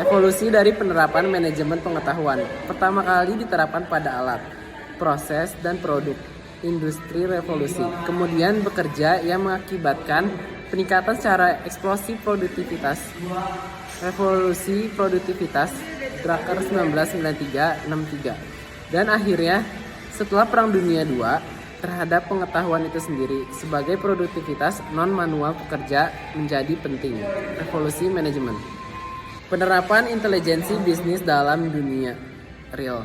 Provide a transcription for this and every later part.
Evolusi dari penerapan manajemen pengetahuan. Pertama kali diterapkan pada alat, proses, dan produk. Industri revolusi. Kemudian bekerja yang mengakibatkan peningkatan secara eksplosif produktivitas. Revolusi produktivitas Drucker 1993-63. Dan akhirnya setelah Perang Dunia II terhadap pengetahuan itu sendiri sebagai produktivitas non-manual pekerja menjadi penting. Revolusi manajemen. Penerapan intelijensi bisnis dalam dunia real.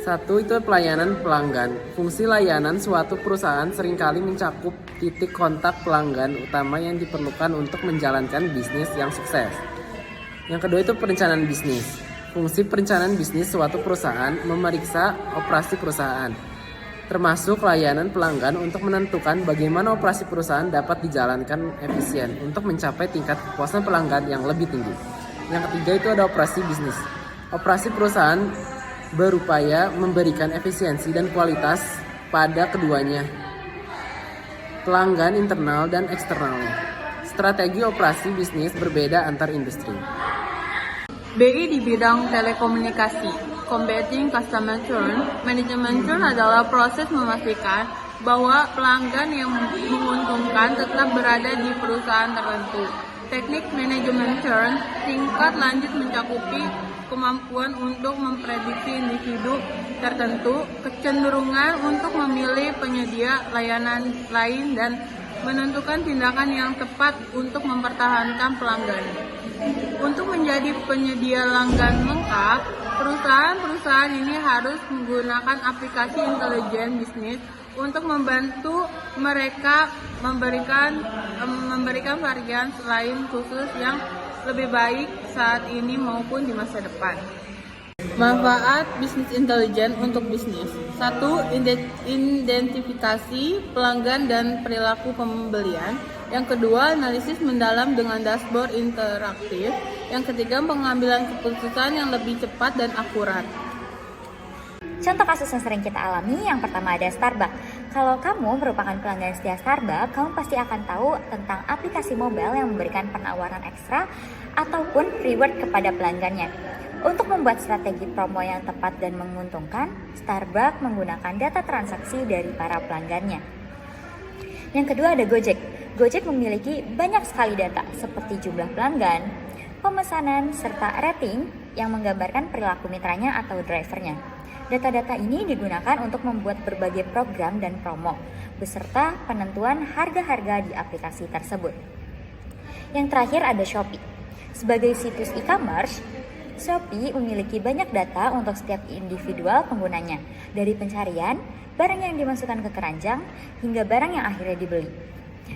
Satu itu pelayanan pelanggan. Fungsi layanan suatu perusahaan seringkali mencakup titik kontak pelanggan utama yang diperlukan untuk menjalankan bisnis yang sukses. Yang kedua itu perencanaan bisnis. Fungsi perencanaan bisnis suatu perusahaan memeriksa operasi perusahaan, termasuk layanan pelanggan untuk menentukan bagaimana operasi perusahaan dapat dijalankan efisien untuk mencapai tingkat kepuasan pelanggan yang lebih tinggi. Yang ketiga itu ada operasi bisnis. Operasi perusahaan berupaya memberikan efisiensi dan kualitas pada keduanya, pelanggan internal dan eksternalnya. Strategi operasi bisnis berbeda antar industri. BI di bidang telekomunikasi. Combating customer churn. Manajemen churn adalah proses memastikan bahwa pelanggan yang menguntungkan tetap berada di perusahaan tertentu. Teknik manajemen churn tingkat lanjut mencakupi kemampuan untuk memprediksi individu tertentu, kecenderungan untuk memilih penyedia layanan lain, dan menentukan tindakan yang tepat untuk mempertahankan pelanggan. Untuk menjadi penyedia langgan lengkap, perusahaan-perusahaan ini harus menggunakan aplikasi intelijen bisnis untuk membantu mereka memberikan varian lain khusus yang lebih baik saat ini maupun di masa depan. Manfaat bisnis intelijen untuk bisnis. 1. Identifikasi pelanggan dan perilaku pembelian. Yang kedua, analisis mendalam dengan dashboard interaktif. Yang ketiga, pengambilan keputusan yang lebih cepat dan akurat. Contoh kasus yang sering kita alami, yang pertama ada Starbucks. Kalau kamu merupakan pelanggan setia Starbucks, kamu pasti akan tahu tentang aplikasi mobile yang memberikan penawaran ekstra ataupun reward kepada pelanggannya. Untuk membuat strategi promo yang tepat dan menguntungkan, Starbucks menggunakan data transaksi dari para pelanggannya. Yang kedua ada Gojek. Gojek memiliki banyak sekali data seperti jumlah pelanggan, pemesanan, serta rating yang menggambarkan perilaku mitranya atau drivernya. Data-data ini digunakan untuk membuat berbagai program dan promo, beserta penentuan harga-harga di aplikasi tersebut. Yang terakhir ada Shopee. Sebagai situs e-commerce, Shopee memiliki banyak data untuk setiap individual penggunanya, dari pencarian, barang yang dimasukkan ke keranjang, hingga barang yang akhirnya dibeli.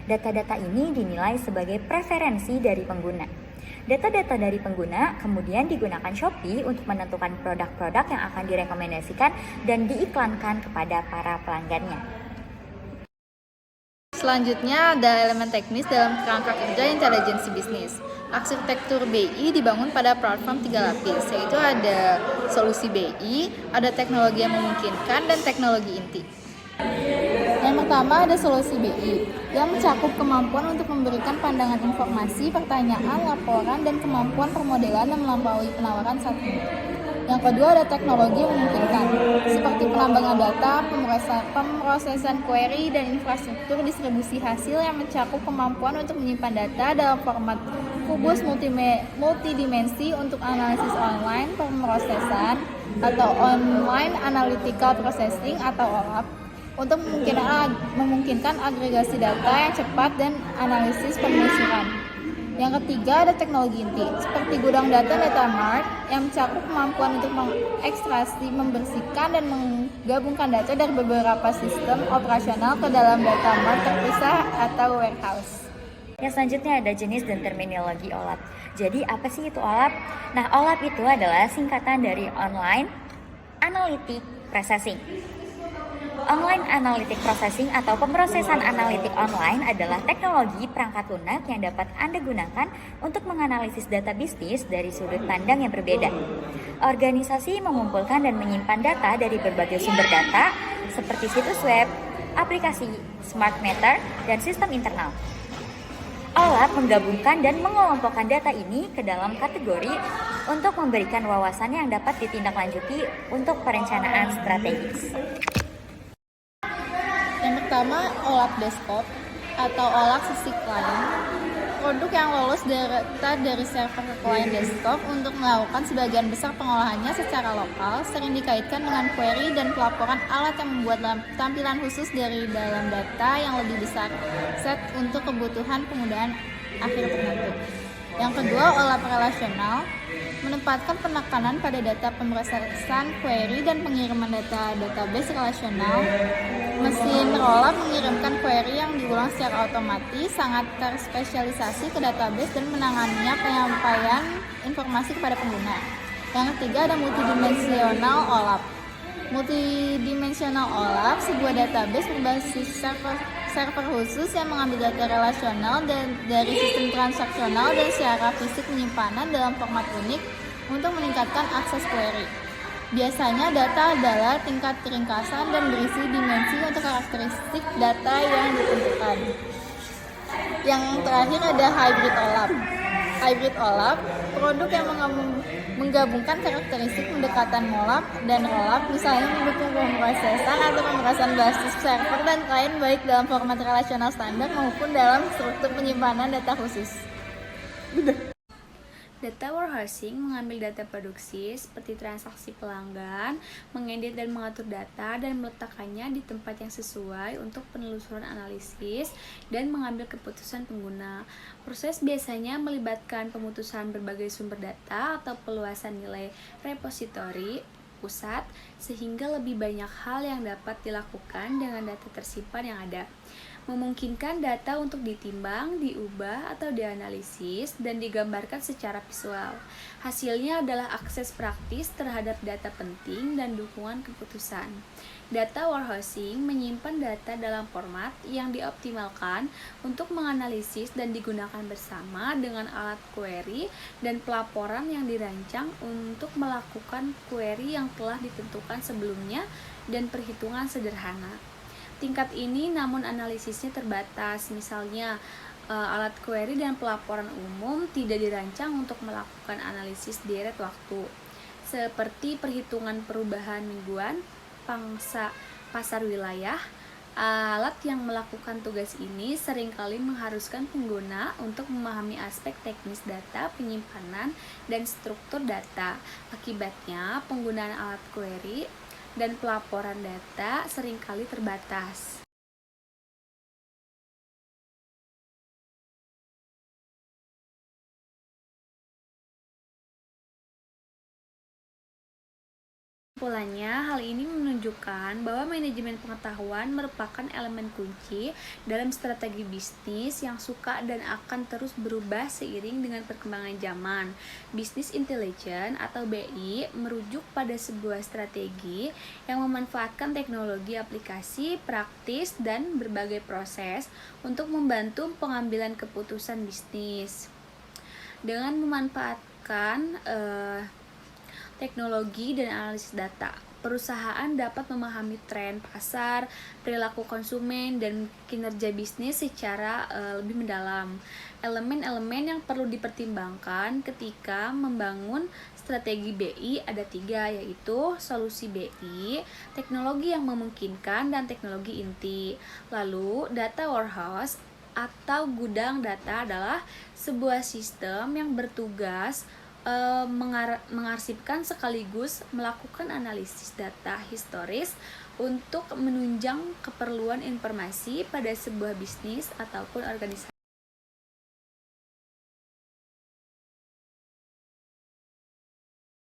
Data-data ini dinilai sebagai preferensi dari pengguna. Data-data dari pengguna kemudian digunakan Shopee untuk menentukan produk-produk yang akan direkomendasikan dan diiklankan kepada para pelanggannya. Selanjutnya ada elemen teknis dalam kerangka kerja intelijensi bisnis. Arsitektur BI dibangun pada platform 3 lapis, yaitu ada solusi BI, ada teknologi yang memungkinkan, dan teknologi inti. Yang pertama ada solusi BI, yang mencakup kemampuan untuk memberikan pandangan informasi, pertanyaan, laporan, dan kemampuan permodelan yang melampaui penawaran saat ini. Yang kedua ada teknologi yang memungkinkan, seperti penambangan data, pemrosesan query, dan infrastruktur distribusi hasil yang mencakup kemampuan untuk menyimpan data dalam format kubus multidimensi untuk analisis online, pemrosesan, atau online analytical processing atau OLAP, untuk memungkinkan agregasi data yang cepat dan analisis penelusuran. Yang ketiga ada teknologi inti, seperti gudang data mart yang mencakup kemampuan untuk mengekstraksi, membersihkan, dan menggabungkan data dari beberapa sistem operasional ke dalam data mart terpisah atau warehouse. Yang selanjutnya ada jenis dan terminologi OLAP. Jadi apa sih itu OLAP? Nah, OLAP itu adalah singkatan dari Online Analytic Processing. Online Analytic Processing atau pemrosesan analitik online adalah teknologi perangkat lunak yang dapat Anda gunakan untuk menganalisis data bisnis dari sudut pandang yang berbeda. Organisasi mengumpulkan dan menyimpan data dari berbagai sumber data seperti situs web, aplikasi, smart meter, dan sistem internal. OLAP menggabungkan dan mengelompokkan data ini ke dalam kategori untuk memberikan wawasan yang dapat ditindaklanjuti untuk perencanaan strategis. Yang pertama, OLAP desktop atau OLAP sisi klien. Produk yang lolos data dari server ke klien desktop untuk melakukan sebagian besar pengolahannya secara lokal sering dikaitkan dengan query dan pelaporan alat yang membuat tampilan khusus dari dalam data yang lebih besar set untuk kebutuhan penggunaan akhir tertentu. Yang kedua, OLAP relasional menempatkan penekanan pada data pemrosesan query dan pengiriman data database relasional. Mesin OLAP mengirimkan query yang diulang secara otomatis, sangat terspesialisasi ke database dan menanganinya penyampaian informasi kepada pengguna. Yang ketiga ada multidimensional OLAP. Multidimensional OLAP sebuah database berbasis server khusus yang mengambil data relasional dan dari sistem transaksional dan secara fisik penyimpanan dalam format unik untuk meningkatkan akses query. Biasanya data adalah tingkat ringkasan dan berisi dimensi untuk karakteristik data yang ditentukan. Yang terakhir ada hybrid OLAP. Hybrid OLAP, produk yang menggabungkan karakteristik pendekatan MOLAP dan ROLAP, misalnya mendukung pemrosesan atau pemrosesan basis server dan klien baik dalam format relasional standar maupun dalam struktur penyimpanan data khusus. Data warehousing mengambil data produksi seperti transaksi pelanggan, mengedit dan mengatur data dan meletakkannya di tempat yang sesuai untuk penelusuran analisis dan mengambil keputusan pengguna. Proses biasanya melibatkan pemutusan berbagai sumber data atau peluasan nilai repositori pusat sehingga lebih banyak hal yang dapat dilakukan dengan data tersimpan yang ada. Memungkinkan data untuk ditimbang, diubah, atau dianalisis, dan digambarkan secara visual. Hasilnya adalah akses praktis terhadap data penting dan dukungan keputusan. Data warehousing menyimpan data dalam format yang dioptimalkan untuk menganalisis dan digunakan bersama dengan alat query dan pelaporan yang dirancang untuk melakukan query yang telah ditentukan sebelumnya dan perhitungan sederhana. Tingkat ini namun analisisnya terbatas, misalnya alat query dan pelaporan umum tidak dirancang untuk melakukan analisis deret waktu, seperti perhitungan perubahan mingguan, pangsa pasar wilayah. Alat yang melakukan tugas ini seringkali mengharuskan pengguna untuk memahami aspek teknis data, penyimpanan, dan struktur data. Akibatnya, penggunaan alat query dan pelaporan data seringkali terbatas. Kesimpulannya, hal ini menunjukkan bahwa manajemen pengetahuan merupakan elemen kunci dalam strategi bisnis yang suka dan akan terus berubah seiring dengan perkembangan zaman. Business Intelligence atau BI merujuk pada sebuah strategi yang memanfaatkan teknologi aplikasi, praktis, dan berbagai proses untuk membantu pengambilan keputusan bisnis. Dengan memanfaatkan teknologi dan analisis data, perusahaan dapat memahami tren pasar, perilaku konsumen, dan kinerja bisnis secara lebih mendalam. Elemen-elemen yang perlu dipertimbangkan ketika membangun strategi BI ada 3, yaitu solusi BI, teknologi yang memungkinkan, dan teknologi inti. Lalu, data warehouse atau gudang data adalah sebuah sistem yang bertugas mengarsipkan sekaligus melakukan analisis data historis untuk menunjang keperluan informasi pada sebuah bisnis ataupun organisasi.